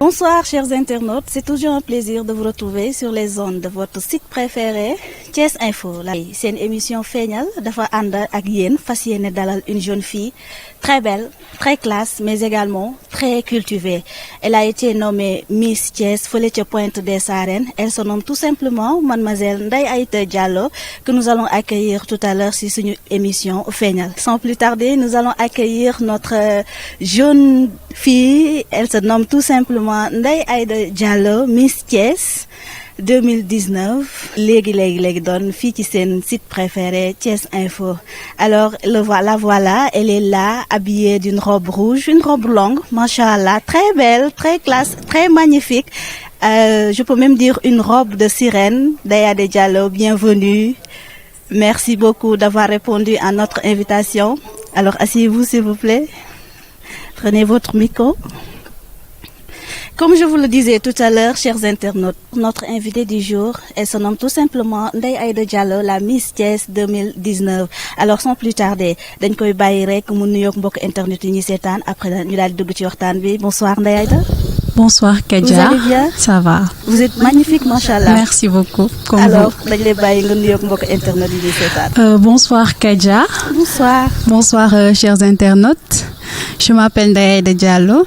Bonsoir chers internautes, c'est toujours un plaisir de vous retrouver sur les ondes de votre site préféré Thiès Info. C'est une émission feeñal dafa ànd ak yéen fas yéene dalal une jeune fille très belle, très classe, mais également très cultivée. Elle a été nommée Miss Thiès fële ca Pointe des Sarènes. Elle se nomme tout simplement mademoiselle Ndeye Aïda Diallo que nous allons accueillir tout à l'heure si suñu émission feeñal. Sans plus tarder, nous allons accueillir notre jeune fille. Elle se nomme tout simplement Ndeye Aïda Diallo, Miss Thiès 2019 léegi doon fii ci seen site préféré Thiès Info. Alors la voilà, elle est là habillée d'une robe rouge, une robe longue, machallah, très belle, très classe, très magnifique. Je peux même dire une robe de sirène. Ndeye Aïda Diallo, bienvenue. Merci beaucoup d'avoir répondu à notre invitation. Alors asseyez-vous s'il vous plaît. Prenez votre micro. Comme je vous le disais tout à l'heure, chers internautes, notre invitée du jour, elle se nomme tout simplement Ndeye Aïda Diallo, la Miss Thiès 2019. Alors sans plus tarder, dañ koy bàyyi rek mu nuyoog mbokk internet yi ñuy seetaan après ñu daal di dugg ci waxtaan bi. Bonsoir Ndeye Aïda. Bonsoir Kadia. Vous allez bien? Ça va. Vous êtes magnifique, machallah. Merci beaucoup. Comme alors dañ lay bàyyi nga nuyoog mbokk internet yi ñuy seetaan. Bonsoir Kadia. Bonsoir. Bonsoir chers internautes. Je m'appelle Ndeye Aïda Diallo.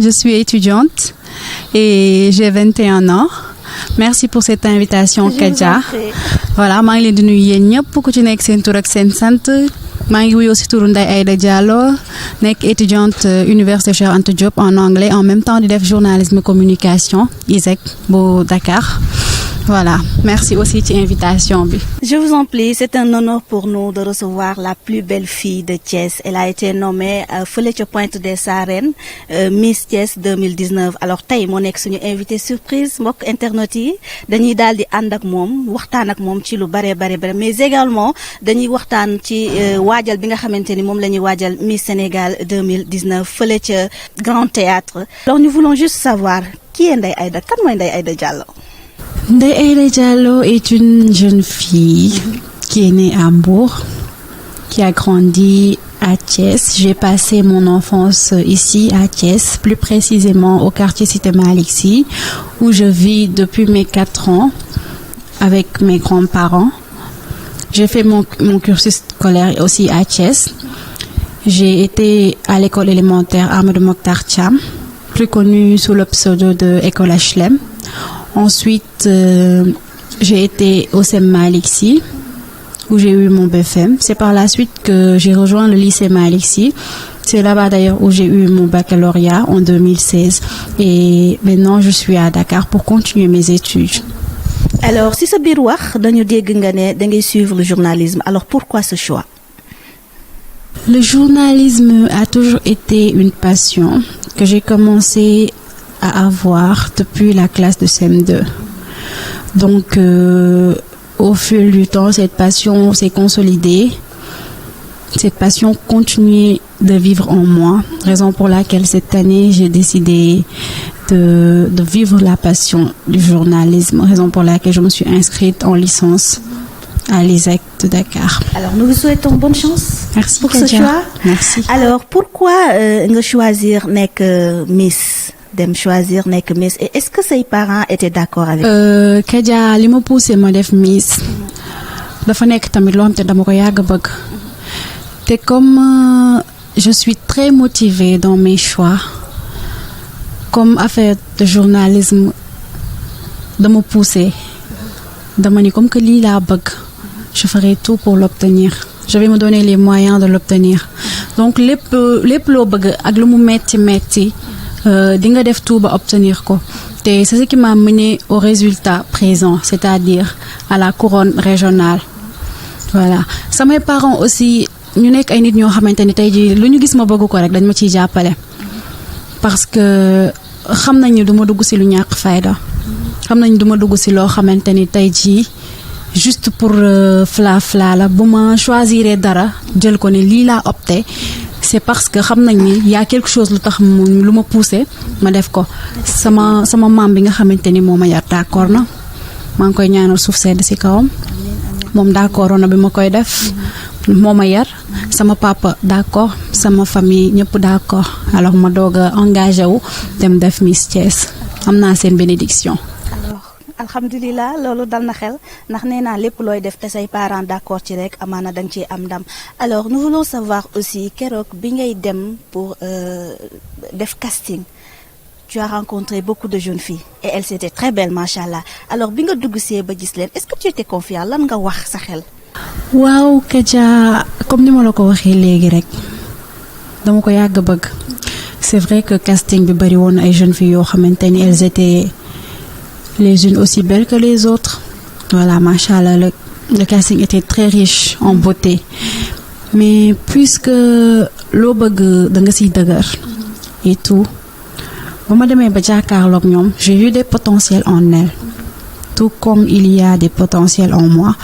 Je suis étudiante et j'ai 21 ans. Merci pour cette invitation Kadia. Voilà, maa ngi leen di nuyu yéen ñëpp ku ci nekk seen tur ak seen sant. maa ngi wuyoo si turu Ndeye Aïda Diallo nekk étudiante Université Cheikh Anta Diop en anglais en même temps di def journalisme communication ISEC bu Dakar. Voilà, merci aussi ci invitation bi. Je vous en prie, c'est un honneur pour nous de recevoir la plus belle fille de Thiès. Elle a été nommée fële ca Pointe des Sarènes Miss Thiès 2019. Alors tey moo nekk suñu invité surprise mbokk internet yi dañuy daal di ànd ak moom waxtaan ak moom ci lu bare mais également dañuy waxtaan ci waajal bi nga xamante ni moom la ñuy waajal Miss Sénégal 2019 fële ca Grand Théâtre. Alors nous voulons juste savoir qui est Ndeye Aïda, kan mooy Ndeye Aïda Diallo. Ndeye Aïda Diallo est une jeune fille qui est née à Mbour, qui a grandi à Thiès. J'ai passé mon enfance ici à Thiès, plus précisément au quartier Cité Malick Sy, où je vis depuis mes 4 ans avec mes grands-parents. J'ai fait mon cursus scolaire aussi à Thiès. J'ai été à l'école élémentaire Amadou Mokhtar Thiam, plus connue sous le pseudo de École HLM. Ensuite, j'ai été au CEM Malick Sy, où j'ai eu mon BFM. C'est par la suite que j'ai rejoint le lycée Malick Sy. C'est là-bas d'ailleurs où j'ai eu mon baccalauréat en 2016. Et maintenant, je suis à Dakar pour continuer mes études. Alors, si sa biir wax dañu dégg nga ne da ngay suivre le journalisme. Alors, pourquoi ce choix? Le journalisme a toujours été une passion que j'ai commencé à avoir depuis la classe de CM2. Donc, au fil du temps, cette passion s'est consolidée. Cette passion continue de vivre en moi, raison pour laquelle cette année, j'ai décidé de vivre la passion du journalisme, raison pour laquelle je me suis inscrite en licence à l'ISEC de Dakar. Alors, nous vous souhaitons bonne chance. Merci pour Kadia. Ce choix. Merci. Alors, pourquoi nga choisir nekk Miss? Choisir nekk Miss, et est-ce que ses parents étaient d'accord avec Kadia, li ma poussé ma def Miss dafa nekk tamit loo xam te dama ko yàgg bëgg te comme je suis très motivée dans mes choix, comme affaire de journalisme dama poussé dama ni comme que lii laa bëgg je ferai tout pour l'obtenir. Je vais me donner les moyens de l'obtenir. Donc lépp loo bëgg ak lu mu metti di nga def tout ba obtenir ko te c'est ce qui m'a mené au résultat présent, c'est-à-dire à la couronne régionale. Voilà, samay parents aussi ñu nekk ay nit ñoo xamante ni tey jii lu ñu gis ma bëgg ko rek dañ ma ciy jàppale parce que xam nañ ni du ma dugg ci lu ñàkk fayda, xam nañ du ma dugg ci loo xamante ni tey jii juste pour fla la. Bu ma choisir dara jël ko ne lii laa opté, c'est parce que xam nañ ni y a quelque chose lu tax lu ma poussé ma def ko. sama maam bi nga xamante ni moo ma yar d'accord na, maa ngi koy ñaanal suuf sedd ci kawam. moom d'accord na bi ma koy def, moo ma yar. sama papa d'accord, sama famille ñëpp d'accord. Alors ma doog a engagé wu dem def Miss Thiès. am naa seen bénédiction. alors alhamdulilah loolu dal na xel ndax nee naa lépp looy def te say parents d'accord ci rek amaana danga ci am ndam alors nous voulons savoir aussi keroog bi ngay dem pour def casting tu as rencontré beaucoup de jeunes filles et elles étaient très belles machallah alors bi nga dugg see ba gis leen est-ce que tu étais confiant lan nga wax sa xel. waaw Kaja comme ni ma la ko waxee léegi rek dama ko yàgg bëgg c'est vrai que casting bi bari woon ay jeunes filles yoo xamante ni elles étaient les unes aussi belles que les autres voilà machallah le casting était très riche en beauté mais puisque loo bëgg da nga siy dëgër et tout ba ma demee ba jàkkaarloog ñoom j'ai vu des potentiels en elles tout comme il y a des potentiels en moi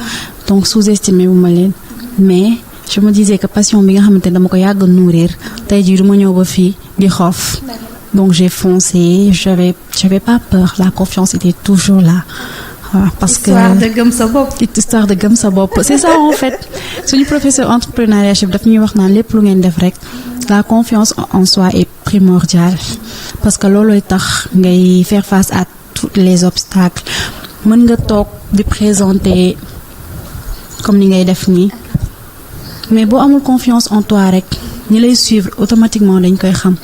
donc sous-estimé wu ma leen mais je me disais que passion bi nga xamante ne dama ko yàgg nourrir tey jii du ma ñëw ba fii di xoof donc j'ai foncé j'avais pas peur la confiance était toujours là waaw parce que histoire de gëm sa bopp. histoire de gëm sa bopp c'est ça en fait suñu professeur entrepreneuriat daf ñuy wax naan lépp lu ngeen def rek la confiance en soi est primordiale parce que loolooy tax ngay faire face à tous les obstacles mën nga toog di présenter comme ni ngay def nii mais boo amul confiance en toi rek ñi lay suivre automatiquement dañ koy xam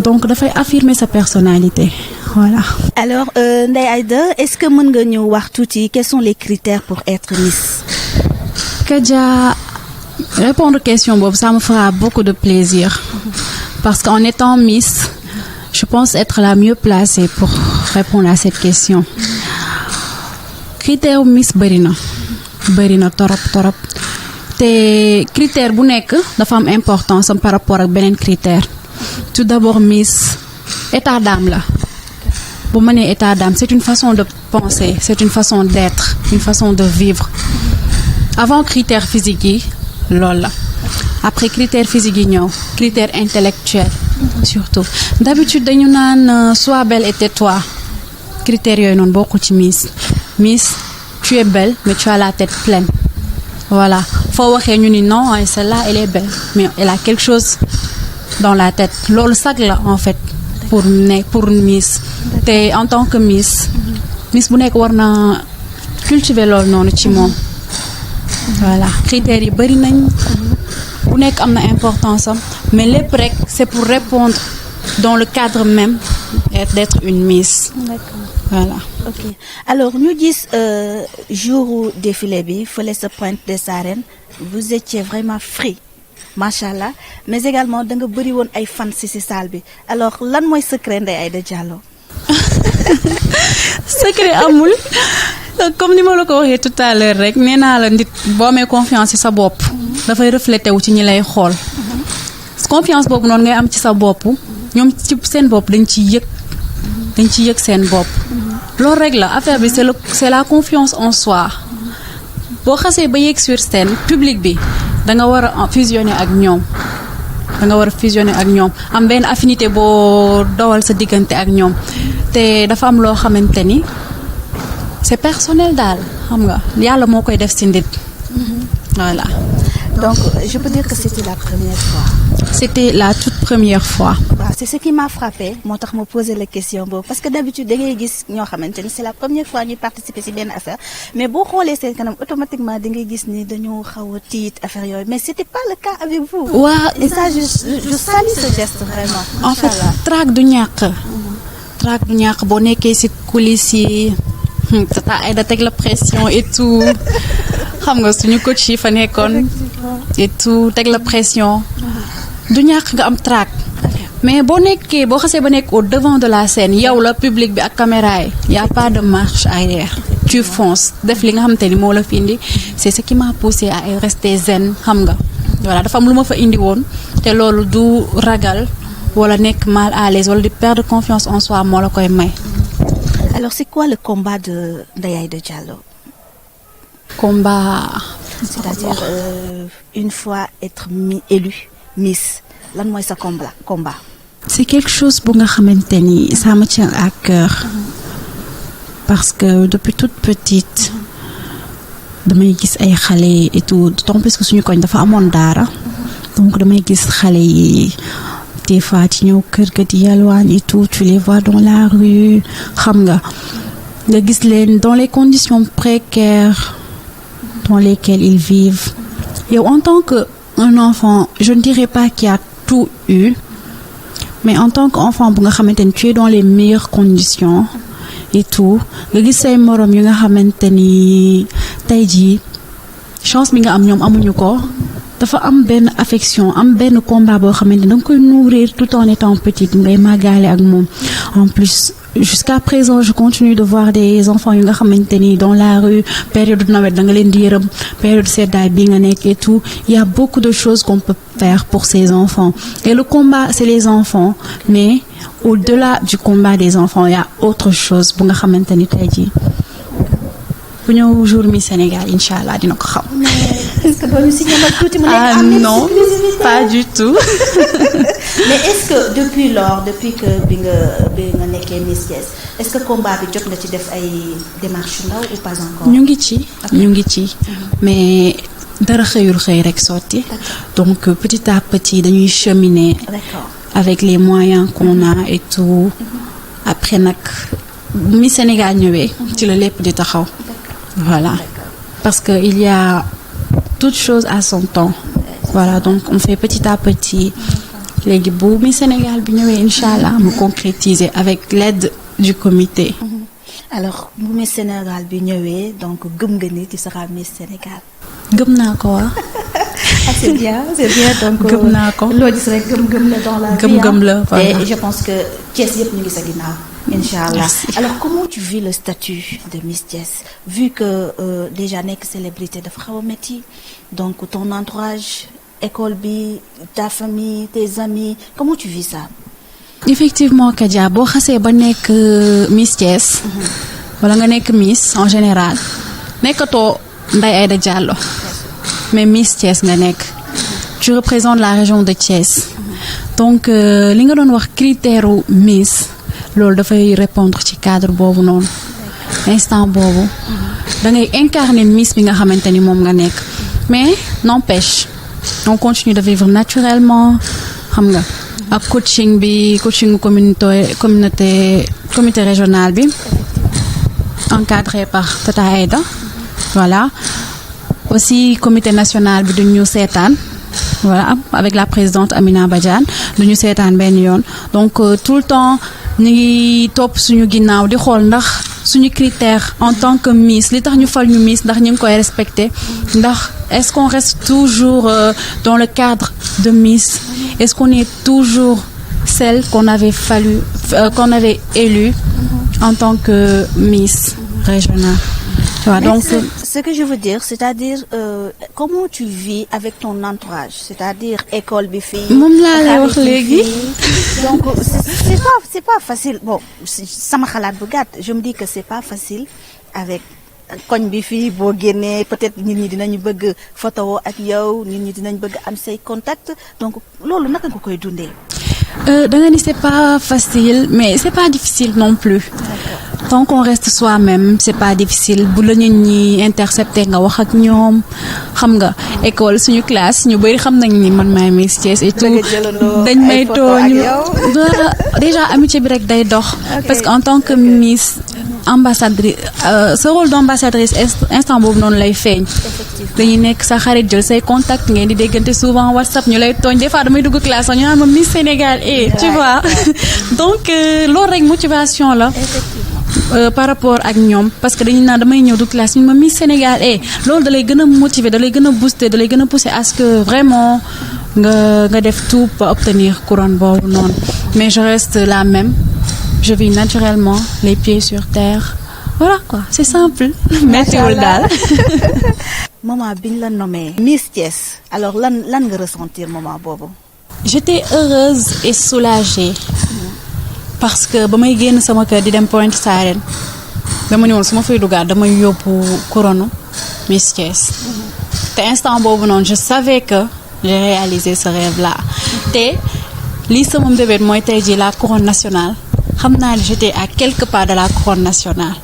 donc dafay affirmer sa personnalité voilà. alors Ndeye Aïda est-ce que mën nga ñëw wax tuuti quels sont les critères pour être Miss. Kaja répondre question boobu ça me fera beaucoup de plaisir parce qu'en étant Miss je pense être la mieux placée pour répondre à cette question critère Miss bëri na torop te critère bu nekk dafa am importance am par rapport ak beneen critère tout d'abord Miss état d'âme la bu ma nee état d'âme c'est une façon de penser c'est une façon d'être une façon de vivre avant critère physique yi loolu la après critère physique yi ñëw critère intellectuel surtout d'habitude dañu naan sois belle et tais-toi critères yooyu noonu bokkul ci Miss tu es belle mais tu as la tête pleine voilà foo waxee ñu ni non celle-là elle est belle mais elle a quelque chose dans la tête loolu sag la en fait pour Miss te en tant que Miss bu nekk war na cultiver loolu noonu ci moom voilà critères yi bari nañ bu nekk am na importance am mais lépp rek c'est pour répondre dans le cadre même d'être une Miss. D'accord. Voilà. Ok alors ñu gis jour défilé bi fële sa Pointe des Arènes vous étiez vraiment free machallah mais également da nga bëri woon ay fans ci salle bi alors lan mooy secret Ndeye Aïda Diallo. secret amul comme ni ma la ko waxee tout à l'heure rek nee naa la nit boo amee confiance ci sa bopp dafay refléter wu ci ñi lay xool confiance boobu noonu ngay am ci sa bopp ñoom ci seen bopp dañ ci yëg seen bopp loolu rek la affaire bi c'est la confiance en soi boo xasee ba yéeg sur scène public bi da nga war a fusionner ak ñoom am benn affinité boo dowal sa diggante ak ñoom te dafa am loo xamante ni c'est personnel daal xam nga yàlla moo koy def ci nit voilà. donc je peux dire que c'était la première fois. C'était la toute première fois. waaw c'est ce qui m'a frappé moo tax ma poser la question boobu parce que d'habitude da ngay gis ñoo xamante ni c'est la première fois ñuy participer ci benn affaire mais boo xoolee seen kanam automatiquement da ngay gis ni dañoo xaw a tiit affaire yooyu mais c'était pas le cas avec vous. waaw et ça je salue ce geste vraiment. en fait trac du ñàkk boo nekkee ci coulisses yi Tata Aïda teg la pression et tout xam nga suñu coach yi fa nekkoon et tout teg la pression du ñàkk nga am trac mais boo xasee ba nekk au devant de la scène yow la public bi ak caméra yi y a pas de marche arrière tu fonces def li nga xamante ni moo la fi indi c'est ce qui m'a poussé à rester zen xam nga voilà dafa am lu ma fa indi woon te loolu du ragal wala nekk mal à l'aise wala di perdre confiance en soi moo la koy may. alors c'est quoi le combat de Ndeye Aïda Diallo? Combat. c'est-à-dire une fois être élue Miss lan mooy sa combat. c'est quelque chose bu nga xamante ni ça me tient à cœur parce que depuis toute petite damay gis ay xale et tout d'autant plus que suñu koñ dafa amoon daara donc damay gis xale yi des fois ci ñëw kër ga di yalwaan et tout tu les vois dans la rue xam nga gis leen dans les conditions précaires dans lesquelles ils vivent yow en tant que un enfant je ne dirais pas qu'il a tout eu mais en tant qu'enfant bu nga xamante ni tu es dans les meilleures conditions et tout nga gis say morom yu nga xamante ni tey jii chance bi nga am ñoom amuñu ko dafa am benn affection am benn combat boo xamante ni da nga koy nourrir tout en étant petite ngay màggaale ak moom en plus jusqu'à présent je continue de voir des enfants yu nga xamante ni dans la rue période nawet da nga leen di yërëm période seddaay bi nga nekk et tout il y a beaucoup de choses qu'on peut faire pour ces enfants et le combat c'est les enfants mais au-delà du combat des enfants il y a autre chose bu nga xamante ni tey jii bu ñëw jour mi Sénégal incha allah dina ko xam. est-ce que doo ñu si ñamal tuuti mu nekk ah non pas du tout. mais est-ce que depuis que bi nga nekkee Miss Thiès est-ce que combat bi jot nga ci def ay démarches ndaw ou pas encore. ñu ngi ci mais dara xëyul xëy rek sotti. donc petit à petit dañuy cheminer. D'accord. avec les moyens qu'on a et tout. après nag mi Sénégal ñëwee. ci la lépp di taxaw. voilà parce que il y a toute chose à son temps. voilà donc on fait petit à petit. léegi bu mi Sénégal bi ñëwee incha allah mu concrétiser avec l'aide du comité. alors bu mi Sénégal bi ñëwee donc gëm nga ni tu seras Miss Sénégal. gëm naa ko waa. ah c'est bien donc. gëm naa ko loo gis rek gëm la dans la vie. gëm la voilà. et je pense que Thiès yëpp ñu ngi sa ginnaaw. Inch'Allah. Alors comment tu vis le statut de Miss Thiès vu que déjà nekk célébrité dafa xaw a métti donc ton entourage école bi ta famille tes amis comment tu vis ça. effectivement Kadia boo xasee ba nekk Miss Thiès. wala nga nekk Miss en général nekkatoo Ndeye Aïda Diallo mais Miss Thiès nga nekk tu représentes la région de Thiès donc li nga doon wax critère Miss. loolu dafay répondre ci cadre boobu noonu instant boobu da ngay incarner Miss bi nga xamante ni moom nga nekk mais n'empêche on continue de vivre naturellement xam nga ak coaching comité régional bi encadré par Tata Aïda voilà aussi comité national bi duñu seetaan voilà avec la présidente Amina Badiane duñu seetaan benn yoon donc tout le temps ñu ngi topp suñu ginnaaw di xool ndax suñu critère en tant que Miss li tax ñu fal ñu Miss ndax ñu ngi koy respecter ndax est-ce qu'on reste toujours dans le cadre de Miss est-ce qu'on est toujours celle qu'on avait élue en tant que Miss régionale. Voilà, donc ce que je veux dire c'est-à-dire comment tu vis avec ton entourage c'est-à-dire école bi fii. moom laa lay wax léegi. donc c'est pas facile bon sama xalaat bu gàtt je me dis que c'est pas facile avec koñ bi fii boo génnee peut-être nit ñi dinañu bëgg photo ak yow nit ñi dinañ bëgg am say contact donc loolu naka nga koy dundee. da nga ni c'est pas facile mais c'est pas difficile non plus. Tant qu'on reste soi-même c'est pas difficile bu la nit ñi intercepter nga wax ak ñoom xam nga école suñu classe ñu bari xam nañ ni man maay Miss Thiès et tout dañ may tooñ déjà amitié bi rek day dox parce que en tant que Miss ambassadrice ce rôle d'ambassadrice instant boobu noonu lay feeñ dañuy nekk sa xarit jël say contact ngeen di déggante souvent WhatsApp ñu lay tooñ des fois damay dugg classe sax ñu naan ma Miss Sénégal tu vois donc loolu rek motivation la par rapport ak ñoom parce que dañu naan damay ñëw du classe ñu ma Miss Sénégal loolu da lay gën a motiver da lay gën a booster da lay gën a pousser à ce que vraiment nga def tout pour obtenir couronne boobu noonu mais je reste la même je vis naturellement les pieds sur terre voilà quoi c'est simple. méttiwul daal. moment biñ la nommé Miss Thiès alors lan nga ressentir moment boobu. j'étais heureuse et soulagée. parce que ba may génn sama kër di dem Pointe Sarène dama ñëwoon su ma fay dugaat damay yóbbu couronne Miss Thiès te instant boobu noonu je savais que j'ai réalisé ce rêve là te lii sama mbébét mooy tey jii la couronne nationale xam naa ne j'étais à quelques pas de la couronne nationale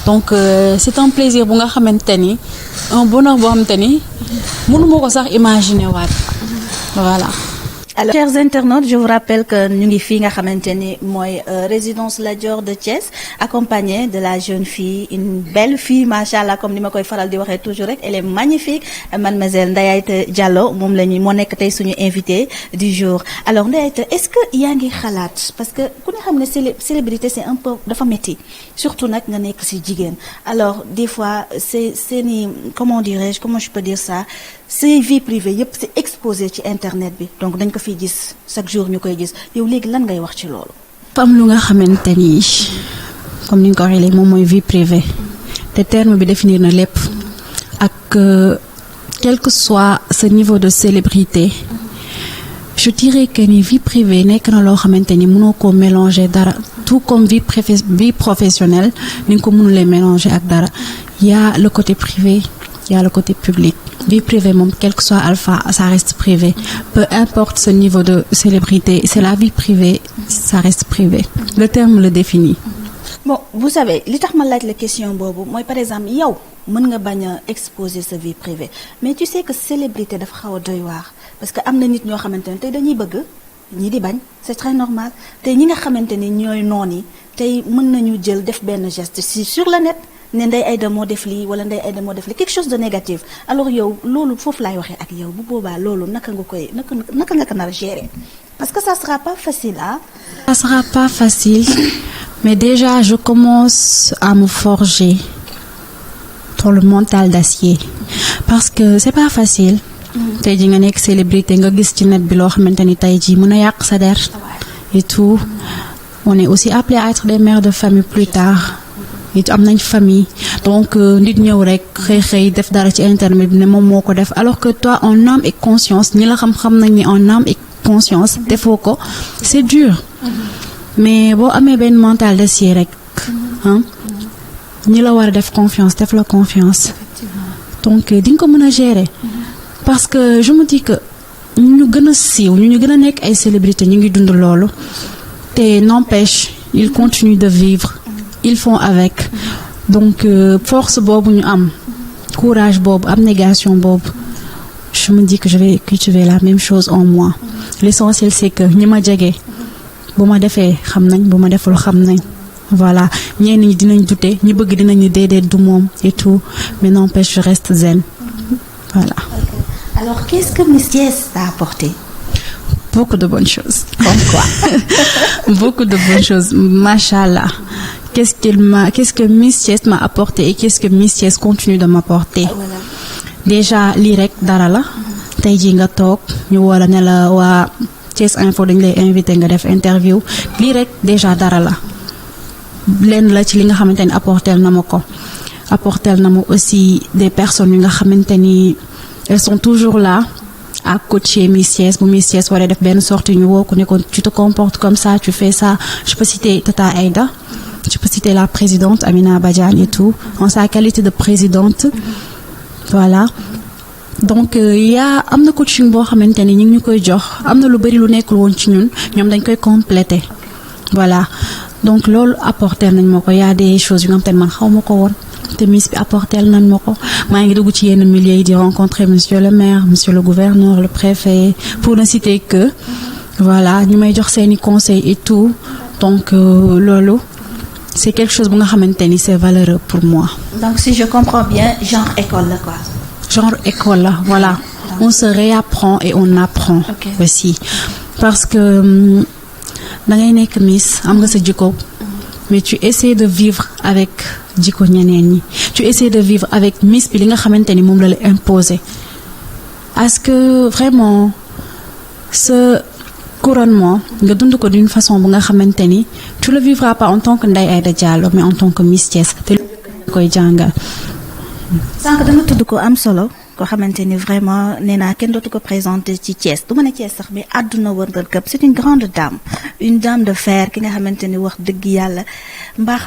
donc c'est un plaisir bu nga xamante ni un bonheur boo xamante ni mënuma ko sax imaginer waat voilà. Alors, chers internautes, je vous rappelle que ñu ngi fii nga xamante ni mooy résidence Lat Dior de Thiès, accompagnée de la jeune fille, une belle fille, machallah, comme ni ma koy faral di waxee toujours rek, elle est magnifique, mademoiselle Ndeye Aïta Diallo, moom la ñuy moo nekk tey suñu invité du jour. Alors Ndeye Aïta, est-ce que yaa ngi xalaat, parce que ku ne xam ne célébrité c'est un peu dafa métti, surtout nag nga nekk ci jigéen. Alors des fois c'est ni comment dirais-je, comment je peux dire ça, c'est vie privée yëpp c'est exposé ci internet bi, donc dañ ko fiy gis chaque jour ñu koy gis. Yow léegi lan ngay wax ci loolu. am lu nga xamante ni comme ni nga ko waxee léegi moom mooy vie privée te terme bi définir na lépp ak quel que soit ce niveau de célébrité je dirais que ni vie privée nekk na loo xamante ni mënoo koo mélanger dara tout comme vie professionnelle ni nga ko mënulee mélanger ak dara. Il y a le côté privé, il y a le côté public. Vie privée moom quel que soit alpha ça reste privé, peu importe ce niveau de célébrité, c'est la vie privée, ça reste privé. Le terme le définit. Bon, vous savez li tax ma laaj la question boobu mooy par exemple yow mën nga bañ a exposer sa vie privée, mais tu sais que célébrité dafa xaw a doy waar parce que am na nit ñoo xamante ne tey dañuy bëgg ñi di bañ, c'est très normal. tey ñi nga xamante ni ñooy noon yi tey mën nañu jël def benn geste sur le net ne Ndeye Aïda moo def lii wala Ndeye Aïda moo def lii quelque chose de négatif. Alors yow loolu foofu laay waxee ak yow bu boobaa loolu naka nga ko nar a gérer, parce que ça sera pas facile ah. Ça sera pas facile, mais déjà je commence à me forger dans le mental d'acier parce que c'est pas facile. tey ji nga nekk célébrité nga gis ci net bi loo xamante ni tey ji mën a yàq sa der et tout. On est aussi appelé à être des mères de famille plus tard. it am nañ famille donc nit ñëw rek xëy def dara ci internet bi ne moom moo ko def alors que toi en âme et conscience ñi la xam nañ ni en âme et conscience defoo ko c'est dur mais boo amee benn mental d'acier rek ñi la war a def confiance def la confiance donc di nga ko mën a gérer parce que je me dis que ñu gën a siiw ñu gën a nekk ay célébrité ñu ngi dund loolu te n'empêche ils continuent de vivre. Ils font avec. Donc force boobu ñu am courage boobu abnégation boobu je me dis que je vais cultiver la même chose en moi. L'essentiel c'est que ñi ma jege bu ma defee xam nañ bu ma deful xam nañ voilà ñenn ñi dinañ douter ñi bëgg dinañu déedéet du moom et tout mais n'empêche je reste zen voilà. Okay. Alors qu'est-ce que Miss Thiès t'a apporté? Beaucoup de bonnes choses. Comme quoi? Beaucoup de bonnes choses, machallah. Qu'est-ce que Miss Thiès m'a apporté et qu'est-ce que Miss Thiès continue de m'apporter. Voilà. Déjà lii rek dara la. Tey jii nga toog ñu wala ne la waa Thiès Info dañ lay invité nga def interview lii rek déjà dara la. Lenn la ci li nga xamante ni apporter na ma ko. Apporter na ma aussi des personnes yi nga xamante ni elles sont toujours là. À coacher Miss Thiès bu Miss Thiès waree def benn sortie ñu woo ko ne ko tu te comportes comme ça tu fais ça. Je peux citer Tata Aïda, je peux citer la présidente Amina Badiane et tout en sa qualité de présidente voilà donc am na coaching boo xamante ni ñu ngi ñu koy jox am na lu bari lu nekkul woon ci ñun ñoom dañ koy compléter voilà donc loolu apporter nañ ma ko y a des choses yu nga xamante ne man xaw ma ko woon. te Miss bi apporter nañ ma ko maa ngi dugg ci yenn milieux yi di rencontrer monsieur le maire monsieur le gouverneur le préfet pour ne citer que voilà ñu may jox seeni conseils et tout donc loolu c'est quelque chose bu nga xamante ni c'est valeureux pour moi. Donc si je comprends bien genre école la quoi. Genre école la voilà on se réapprend et on apprend. Okay. Aussi parce que da ngay nekk Miss am nga sa jikko mais tu essaies de vivre avec jikko ñeneen ñi tu essaies de vivre avec Miss bi li nga xamante ni moom la la imposer est-ce que vraiment ce couronnement nga dund ko d'une façon bu nga xamante ni tu le vivras pas en tant que Ndeye Aïda Diallo mais en tant que Miss Thiès te koy jàngal. sànq dama tudd ko am solo koo xamante ni vraiment nee naa kenn dootu ko présenter ci Thiès du ma ne Thiès sax mais àdduna wërngal këpp c'est une grande dame une dame de fer ki nga xamante ni wax dëgg yàlla mbaa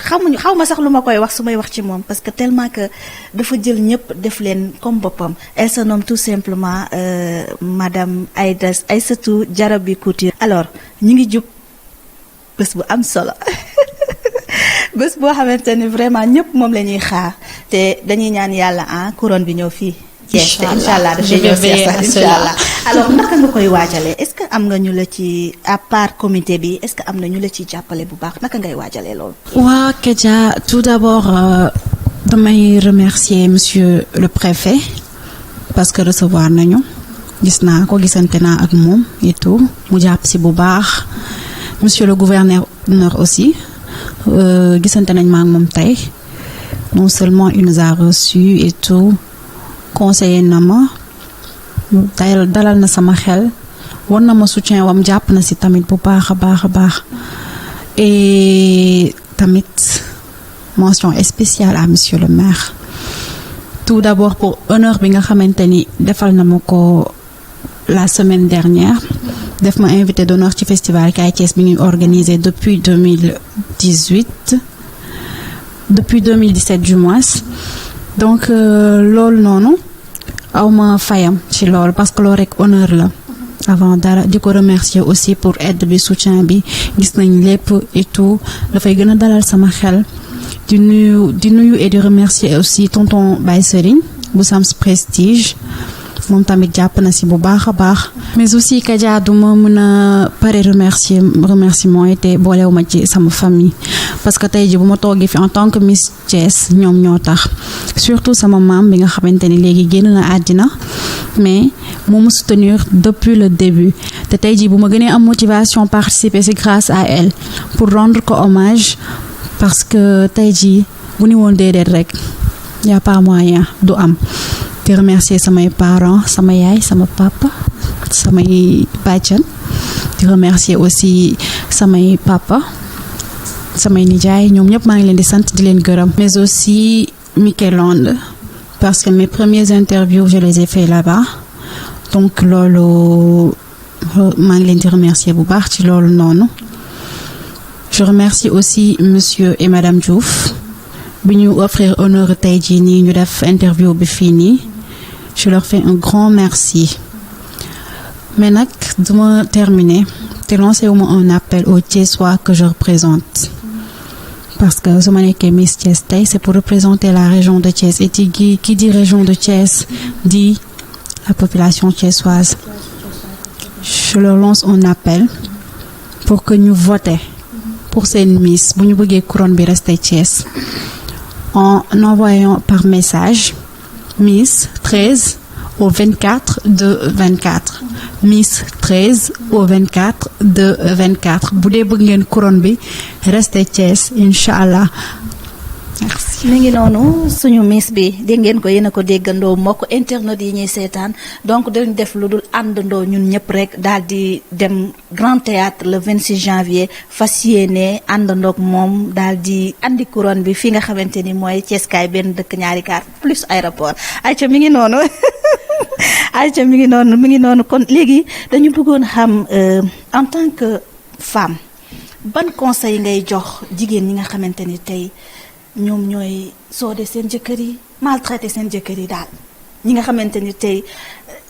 xaw ma sax lu ma koy wax su may wax ci moom parce que tellement que dafa jël ñëpp def leen comme boppam. Elle se nomme tout simplement madame Aïssatou Diaraby Couture. Alors ñu ngi jub bés bu am solo bés boo xamante ni vraiment ñëpp moom la ñuy xaar te dañuy ñaan yàlla couronne bi ñëw fii. Inch'Allah incha allah dafay ñëw incha allah. alors naka nga koy waajalee est-ce que am nga ñu la ci à part comité bi est-ce que am na ñu la ci jàppale bu baax naka ngay waajalee loolu. waa Kadia tout d'abord damay remercier monsieur le préfet parce que recevoir nañu gis naa ko gisante naa ak moom et tout mu jàpp si bu baax monsieur le gouverneur aussi gisante nañ ma ak moom tey non seulement il nous a reçus et tout conseillé na ma dalal na sama xel war na ma soutien wam jàpp na si tamit bu baax a baax a baax et tamit mention spéciale à monsieur le maire tout d'abord pour honneur bi nga xamante ni defal na ma ko la semaine dernière def ma invité d'honneur ci festival Kaay Thiès bi ñuy organisé depuis 2017 du moins donc loolu noonu awma fayam ci loolu parce que loolu rek honneur la avant dara di ko remercier aussi pour aide bi soutien bi gis nañ lépp et tout dafay gën a dalal sama xel di nuyu et di remercier aussi tonton Baye Serigne bu Sams Prestige moom tamit jàpp na si bu baax a baax mais aussi Kadia du ma mën a pare remerciement yi te boolewuma ci sama famille parce que tey ji bu ma toogee fi en tant que Miss Thiès ñoom ñoo tax surtout sama maam bi nga xamante ni léegi génn na àddina mais moo ma soutenir depuis le début te tey ji bu ma gënee am motivation participer c'est grâce à elle pour rendre ko hommage parce que tey ji bu ni woon déedéet rek y a pas moyen du am di remercier samay parents sama yaay sama papa samay bàjjan di remercier aussi samay papa samay nijaay ñoom ñëpp maa ngi leen di sant di leen gërëm mais aussi Mikelonde parce que mes premières interviews je les ai fait là-bas donc loolu maa ngi leen di remercier bu baax ci loolu noonu je remercie aussi monsieur et madame Diouf bi ñu offrir honneur tey jii nii ñu def interview bi fii nii je leur fais un grand merci mais nag duma terminer te lancer wu ma un appel aux Thiessois que je représente parce que su ma nekkee Miss Thiès tey c'est pour représenter la région de Thiès et qui dit région de Thiès dit la population thiessoise je leur lance un appel pour que ñu voter pour seen Miss bu ñu bëggee couronne bi rester Thiès en envoyant par message Miss 13 au 24 de 24 Miss 13 au 24 de 24 bu dee bëgg ngeen couronne bi rester Thiès inch'Allah. Merci. mi ngi noonu suñu Miss bi dégg ngeen ko yéen a ko déggandoo moo ko internet yi ñuy seetaan donc dañu def lu dul àndandoo ñun ñëpp rek daal di dem Grand Théâtre le 26 janvier fas yéene àndandoog moom daal di andi couronne bi fi nga xamante ni mooy Thiès kaay benn dëkk ñaari kaar plus aéroport ayca mi ngi noonu ayca mi ngi noonu kon léegi dañu bëggoon xam en tant que femme ban conseil ngay jox jigéen ñi nga xamante ni tey ñoom ñooy soode seen jëkkër yi maltraité seen jëkkër yi daal ñi nga xamante ni tey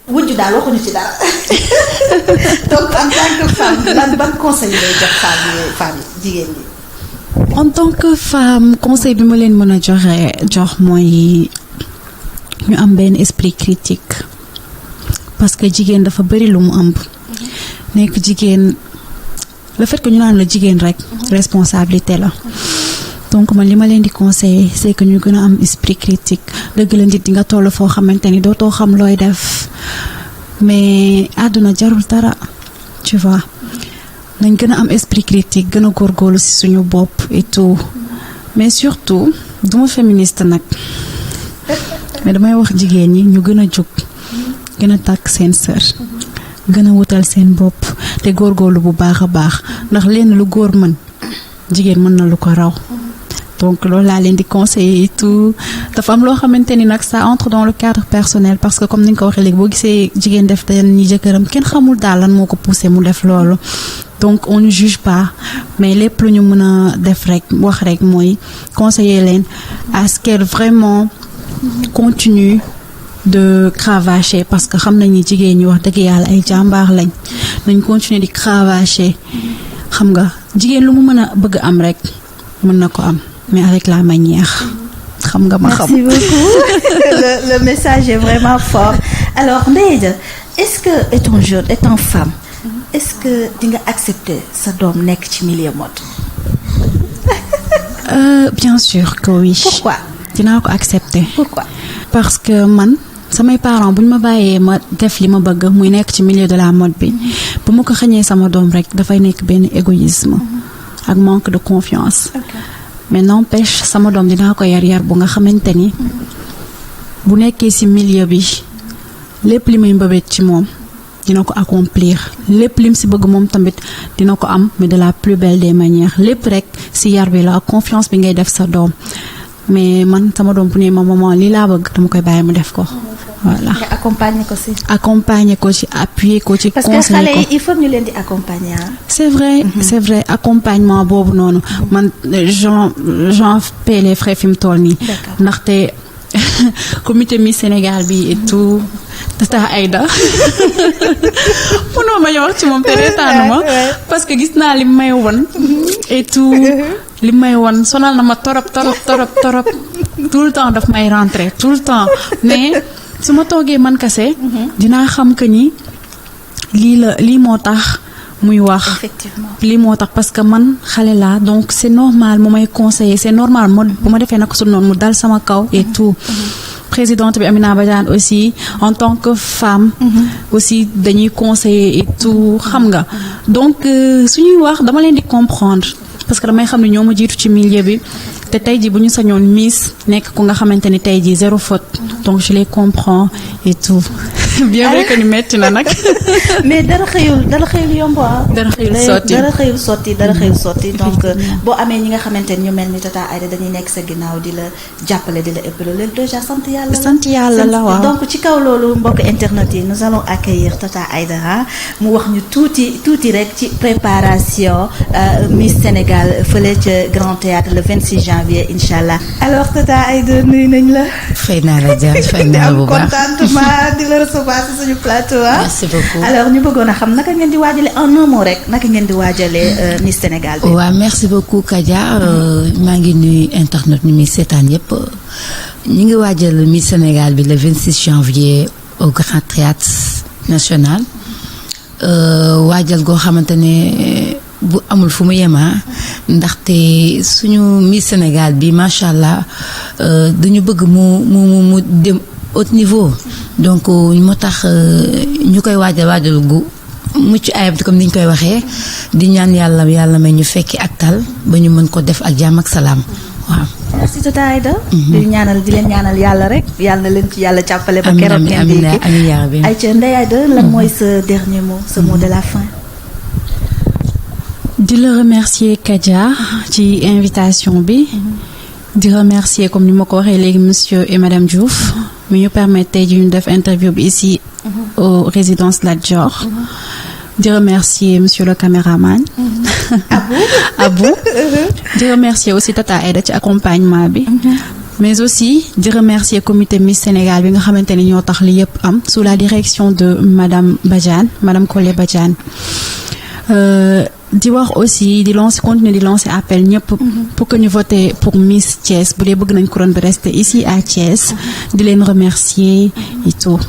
wujju daal waxuñu ci dara donc en tant que femme ban conseil ngay jox femme yi jigéen ñi. en tant que femme conseil bi ma leen mën a jox mooy ñu am benn esprit critique parce que jigéen dafa bari lu mu ëmb nekk jigéen le fait que ñu naan la jigéen rek responsabilité la. donc man li ma leen di conseiller c'est que ñu gën a am esprit critique dëgg la nit di nga toll foo xamante ni dootoo xam looy def mais àdduna jarul dara tu vois nañ gën a am esprit critique gën a góorgóorlu ci suñu bopp et tout mais surtout duma féministe nag mais damay wax jigéen ñi ñu gën a jóg gën a takk seen sër gën a wutal seen bopp te góorgóorlu bu baax a baax ndax lenn lu góor mën jigéen mën na lu ko raw donc loolu laa leen di conseiller et tout dafa am loo xamante ni nag ça entre dans le cadre personnel parce que comme ni nga ko waxee léegi boo gisee jigéen def dañ ñi jëkkëram kenn xamul daal lan moo ko poussé mu def loolu donc on ne juge pas mais lépp lu ñu mën a def rek wax rek mooy conseiller leen à ce qu'elle vraiment continue de cravacher parce que xam nañu jigéen ñi wax dëgg yàlla ay jàmbaar lañ nañ continuer di cravacher xam nga jigéen lu mu mën a bëgg am rek mën na ko am mais avec la manière xam nga ma xam. Merci beaucoup le message est vraiment fort alors Ndeye est-ce que étant jeune étant femme est-ce que di nga accepter sa doom nekk ci milieu mode. Bien sûr que oui. Pourquoi? dinaa ko accepter. Pourquoi? Parce que man samay parents bu ñu ma bàyyee ma def li ma bëgg muy nekk ci milieu de la mode bi bu ma ko xañee sama doom rek dafay nekk benn égoïsme ak manque de confiance. Mais n'empêche sama doom dinaa ko yar bu nga xamante ni bu nekkee ci milieu bi lépp li may mbëbët ci moom dina ko accomplir lépp lim ci bëgg moom tamit dina ko am mais de la plus belle des manières lépp rek ci yar bi la confiance bi ngay def sa doom mais man sama doom bu ne ma maman lii laa bëgg dama koy bàyyi mu def ko voilà. nga accompagner ko ci. accompagner ko ci appuyer ko ci. parce que xale yi il faut ñu leen di accompagner. c'est vrai accompagnement boobu noonu man j'en paie les frais fi mu toll nii. ndaxte comité Miss Sénégal bi et tout Tata Aïda mënoo ma wax ci moom te reetaanuma parce que gis naa li may won et tout li may won sonal na ma torop tout le temps daf may rentrer tout le temps mais su ma toogee man kase dinaa xam que ni lii moo tax muy wax. Effectivement. lii moo tax parce que man xale laa donc c'est normal mu may conseiller c'est normal bu ma defee naka su noonu mu dal sama kaw et tout. présidente bi Amina Badiane aussi en tant que femme. aussi dañuy conseiller et tout xam nga donc suñuy wax dama leen di comprendre parce que damay xam ne ñoo ma jiitu ci milieu bi te tey jii bu ñu sañoon Miss nekk ku nga xamante ni tey jii zéro faute donc je les comprends et tout. bien vrai que ni metti na nag. mais dara xëyul yomb dara xëyul sotti donc boo amee ñi nga xamante ni ñu mel ni Tata Aïda dañuy nekk sa ginnaaw di la jàppale di la épauler léegi déjà sant yàlla la waaw. donc ci kaw loolu mbokk internet yi nous allons accueillir Tata Aïda mu wax ñu tuuti rek ci préparation Miss Sénégal fële ca Grand Théâtre le 26 janvier inchallah. alors Tata Aïda nuyu nañ la. fay naa la Dia fay naa bu baax contentement di la recevoir ci suñu plateau. merci beaucoup. alors ñu bëggoon a xam naka ngeen di waajale en un mot rek naka ngeen di waajalee Miss Sénégal bi. waaw merci beaucoup Kadia maa ngi nuyu internet ñu muy seetaan yépp ñu ngi waajal Miss Sénégal bi le 26 janvier au Grand Théâtre National waajal goo xamante ne bu amul fu mu yema ndaxte suñu Miss Sénégal bi macha allah dañu bëgg mu dem haut niveau donc moo tax ñu koy waajal gu mucc ayib comme ni ñu koy waxee di ñaan yàlla may ñu fekki ak tal ba ñu mën ko def ak jàmm ak salaam waaw. merci Tata Aïda. di leen ñaanal yàlla rek yàlla na leen ci yàlla jàppale. ba keroog ngeen di amiin ayca Ndeye Aïda lan mooy sa dernier mot ce mot de la fin. di la remercier Kadia ci invitation bi. di remercier comme ni ma ko waxee léegi monsieur et madame Diouf. mi ñu permettre tey ji ñu def interview bi ici aux résidences Lat Dior. di remercier monsieur le caméraman. Abou. di remercier aussi Tata Aïda ci accompagnement bi. mais aussi di remercier comité Miss Sénégal bi nga xamante ni ñoo tax li yépp am sous la direction de madame Collé Badiane. di wax aussi continuer di lancer appel ñëpp pour que ñu voter pour Miss Thiès bu dee bëgg nañ couronne bi rester ici à Thiès di leen remercier et tout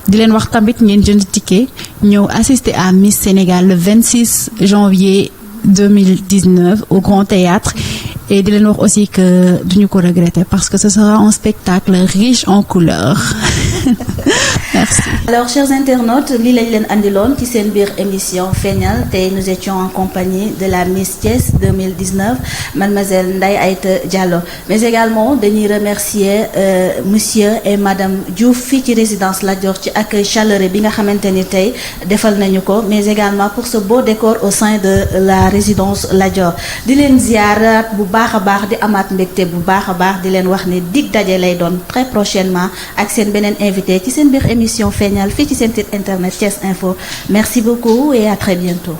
di leen wax tamit ngeen jënd ticket ñëw assister à Miss Sénégal le 26 janvier 2019 au Grand Théâtre et di leen wax aussi que duñu ko regretter parce que ce sera un spectacle riche en couleurs. Merci. Alors chers internautes lii lañ leen andiloon ci seen biir émission feeñal tey nous étions en compagnie de la Miss Thiès 2019 mademoiselle Ndeye Aïda Diallo mais également dañuy remercier monsieur et madame Diouf fii ci résidence Lat Dior ci accueil chaleureux bi nga xamante ni tey defal nañu ko mais également pour ce beau décor au sein de la résidence Lat Dior di leen ziarat bu baax a baax di amaat mbégte bu baax a baax di leen wax ne dig daje lay doon très prochainement ak seen beneen invité ci seen biir émission feeñal fii ci seen site internet Thiès Info merci beaucoup et à très bientôt.